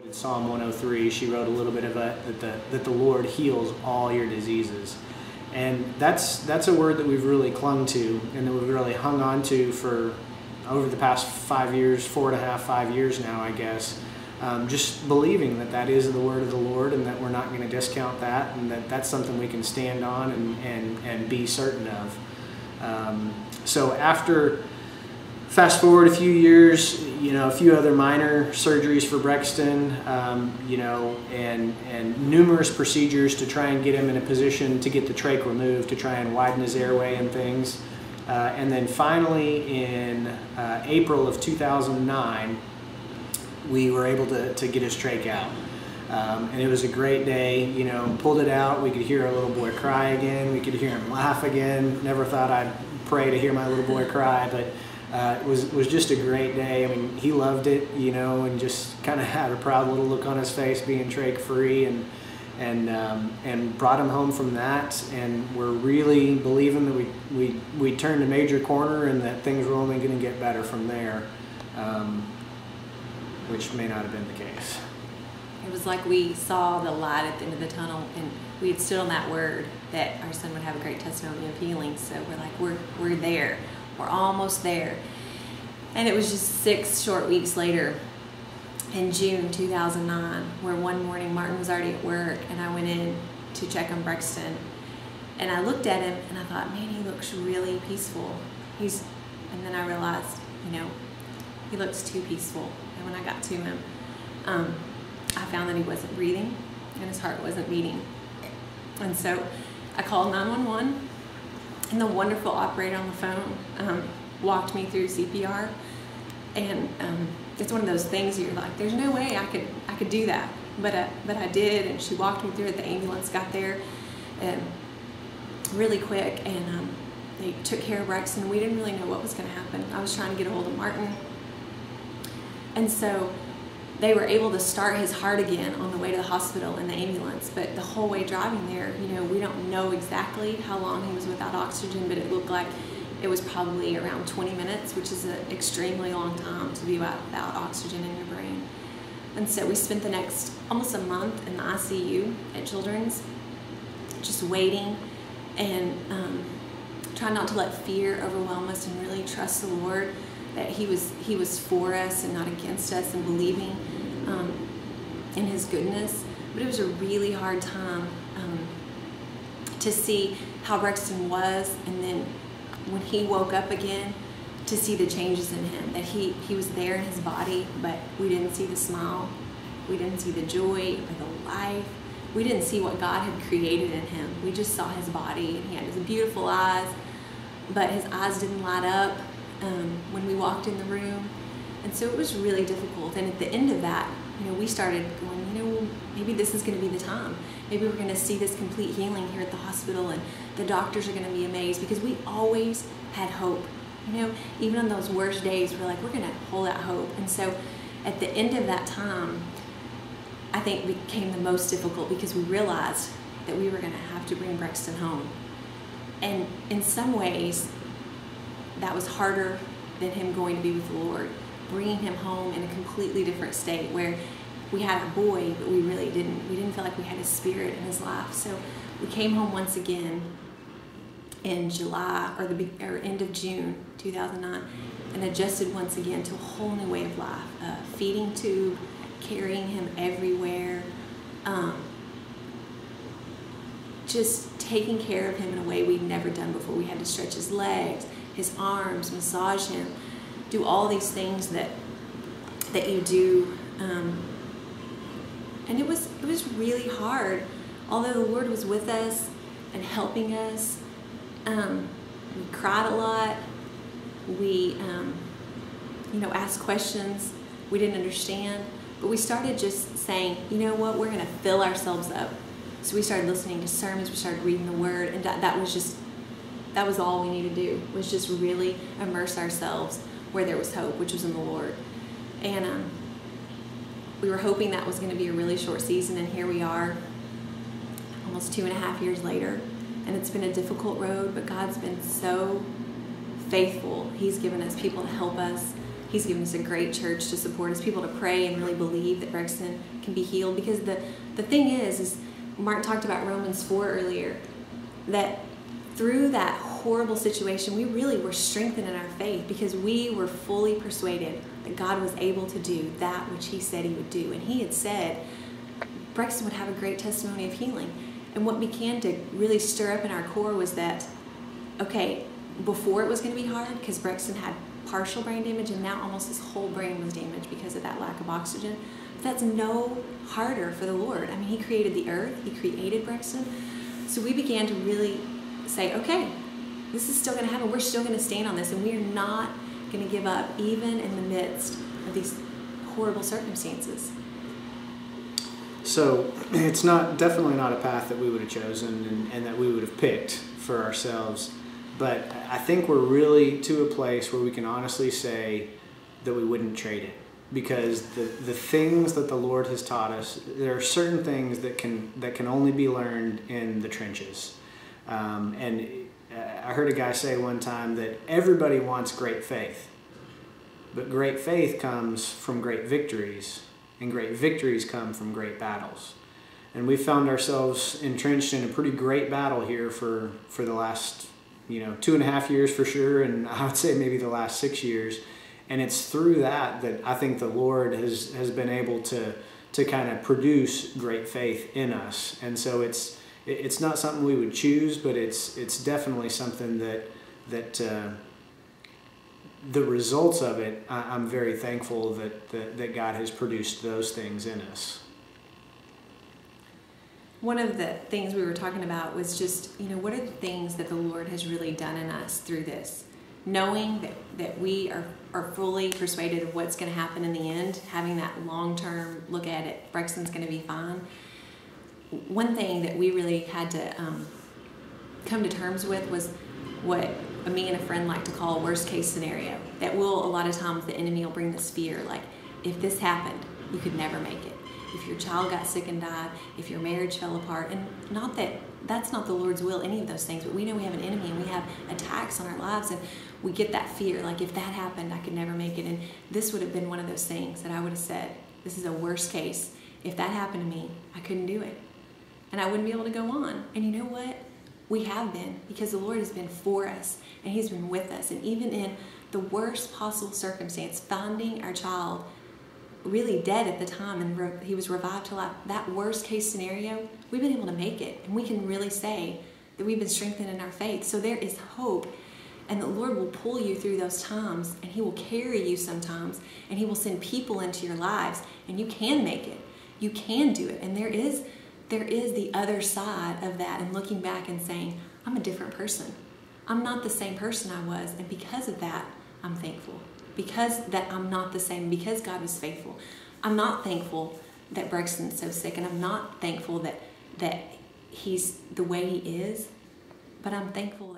In Psalm 103, she wrote a little bit of that the Lord heals all your diseases. And that's a word that we've really clung to and that we've really hung on to for over the past 5 years, 4.5, 5 years now, I guess. Just believing that that is the word of the Lord and that we're not going to discount that, and that that's something we can stand on and be certain of. So after, fast forward a few years, a few other minor surgeries for Brexton, and numerous procedures to try and get him in a position to get the trach removed, to try and widen his airway and things. And then finally in April of 2009, we were able to get his trach out. And it was a great day, pulled it out. We could hear our little boy cry again. We could hear him laugh again. Never thought I'd pray to hear my little boy cry, but it was just a great day. I mean, he loved it, and just kind of had a proud little look on his face being trach free, and brought him home from that. And we're really believing that we turned a major corner and that things were only going to get better from there, which may not have been the case. It was like we saw the light at the end of the tunnel, and we had stood on that word that our son would have a great testimony of healing. So we're like, we're there. We're almost there. And it was just 6 short weeks later, in June 2009, where one morning Martin was already at work, and I went in to check on Brexton. And I looked at him, and I thought, man, he looks really peaceful. And then I realized, he looks too peaceful. And when I got to him, I found that he wasn't breathing, and his heart wasn't beating. And so I called 911. And the wonderful operator on the phone walked me through CPR, and it's one of those things you're like, there's no way I could do that, but I did, and she walked me through it. The ambulance got there really quick, and they took care of Rex, and we didn't really know what was going to happen. I was trying to get a hold of Martin, and so they were able to start his heart again on the way to the hospital in the ambulance. But the whole way driving there, we don't know exactly how long he was without oxygen, but it looked like it was probably around 20 minutes, which is an extremely long time to be without oxygen in your brain. And so we spent the next almost a month in the ICU at Children's, just waiting and trying not to let fear overwhelm us, and really trust the Lord that he was for us and not against us, and believing in his goodness. But it was a really hard time to see how Brexton was, and then when he woke up again, to see the changes in him, that he was there in his body, but we didn't see the smile, we didn't see the joy or the life, we didn't see what God had created in him. We just saw his body, and he had his beautiful eyes, but his eyes didn't light up when we walked in the room. And so it was really difficult. And at the end of that, we started going, maybe this is going to be the time. Maybe we're going to see this complete healing here at the hospital, and the doctors are going to be amazed, because we always had hope. Even on those worst days, we're like, we're going to hold out hope. And so at the end of that time, I think it became the most difficult, because we realized that we were going to have to bring Brexton home. And in some ways, that was harder than him going to be with the Lord, bringing him home in a completely different state, where we had a boy, but we really didn't. We didn't feel like we had his spirit in his life. So we came home once again in July, or end of June 2009, and adjusted once again to a whole new way of life. Feeding tube, carrying him everywhere, just taking care of him in a way we'd never done before. We had to stretch his legs, his arms, massage him, do all these things that you do, and it was really hard. Although the Lord was with us and helping us, we cried a lot. We asked questions we didn't understand, but we started just saying, what, we're going to fill ourselves up. So we started listening to sermons, we started reading the Word, and that was all we needed to do, was just really immerse ourselves where there was hope, which was in the Lord. And we were hoping that was going to be a really short season, and here we are, almost 2.5 years later, and it's been a difficult road, but God's been so faithful. He's given us people to help us, He's given us a great church to support us, people to pray and really believe that Brexton can be healed. Because the thing is Mark talked about Romans 4 earlier, that through that horrible situation, we really were strengthened in our faith because we were fully persuaded that God was able to do that which He said He would do. And He had said Brexton would have a great testimony of healing. And what began to really stir up in our core was that, okay, before it was going to be hard because Brexton had partial brain damage, and now almost his whole brain was damaged because of that lack of oxygen. But that's no harder for the Lord. I mean, He created the earth. He created Brexton. So we began to really say, okay, this is still going to happen. We're still going to stand on this, and we are not going to give up even in the midst of these horrible circumstances. So it's definitely not a path that we would have chosen and that we would have picked for ourselves. But I think we're really to a place where we can honestly say that we wouldn't trade it, because the things that the Lord has taught us, there are certain things that can only be learned in the trenches. And I heard a guy say one time that everybody wants great faith, but great faith comes from great victories, and great victories come from great battles. And we found ourselves entrenched in a pretty great battle here for the last 2.5 years for sure, and I would say maybe the last 6 years. And it's through that I think the Lord has been able to kind of produce great faith in us. And so it's not something we would choose, but it's definitely something that the results of it, I'm very thankful that God has produced those things in us. One of the things we were talking about was just, what are the things that the Lord has really done in us through this? Knowing that we are fully persuaded of what's going to happen in the end, having that long-term look at it, Brexton's going to be fine. One thing that we really had to come to terms with was what me and a friend like to call a worst-case scenario. That a lot of times the enemy will bring this fear, like, if this happened, you could never make it. If your child got sick and died, if your marriage fell apart, and not that that's not the Lord's will, any of those things, but we know we have an enemy and we have attacks on our lives, and we get that fear, like, if that happened, I could never make it. And this would have been one of those things that I would have said, this is a worst case. If that happened to me, I couldn't do it. And I wouldn't be able to go on. And you know what? We have been, because the Lord has been for us, and He's been with us. And even in the worst possible circumstance, finding our child really dead at the time and he was revived to life, that worst case scenario, we've been able to make it. And we can really say that we've been strengthened in our faith. So there is hope. And the Lord will pull you through those times, and He will carry you sometimes, and He will send people into your lives, and you can make it. You can do it. And there is the other side of that, and looking back and saying, I'm a different person. I'm not the same person I was, and because of that, I'm thankful. Because that I'm not the same, because God was faithful. I'm not thankful that Brexton's so sick, and I'm not thankful that he's the way he is, but I'm thankful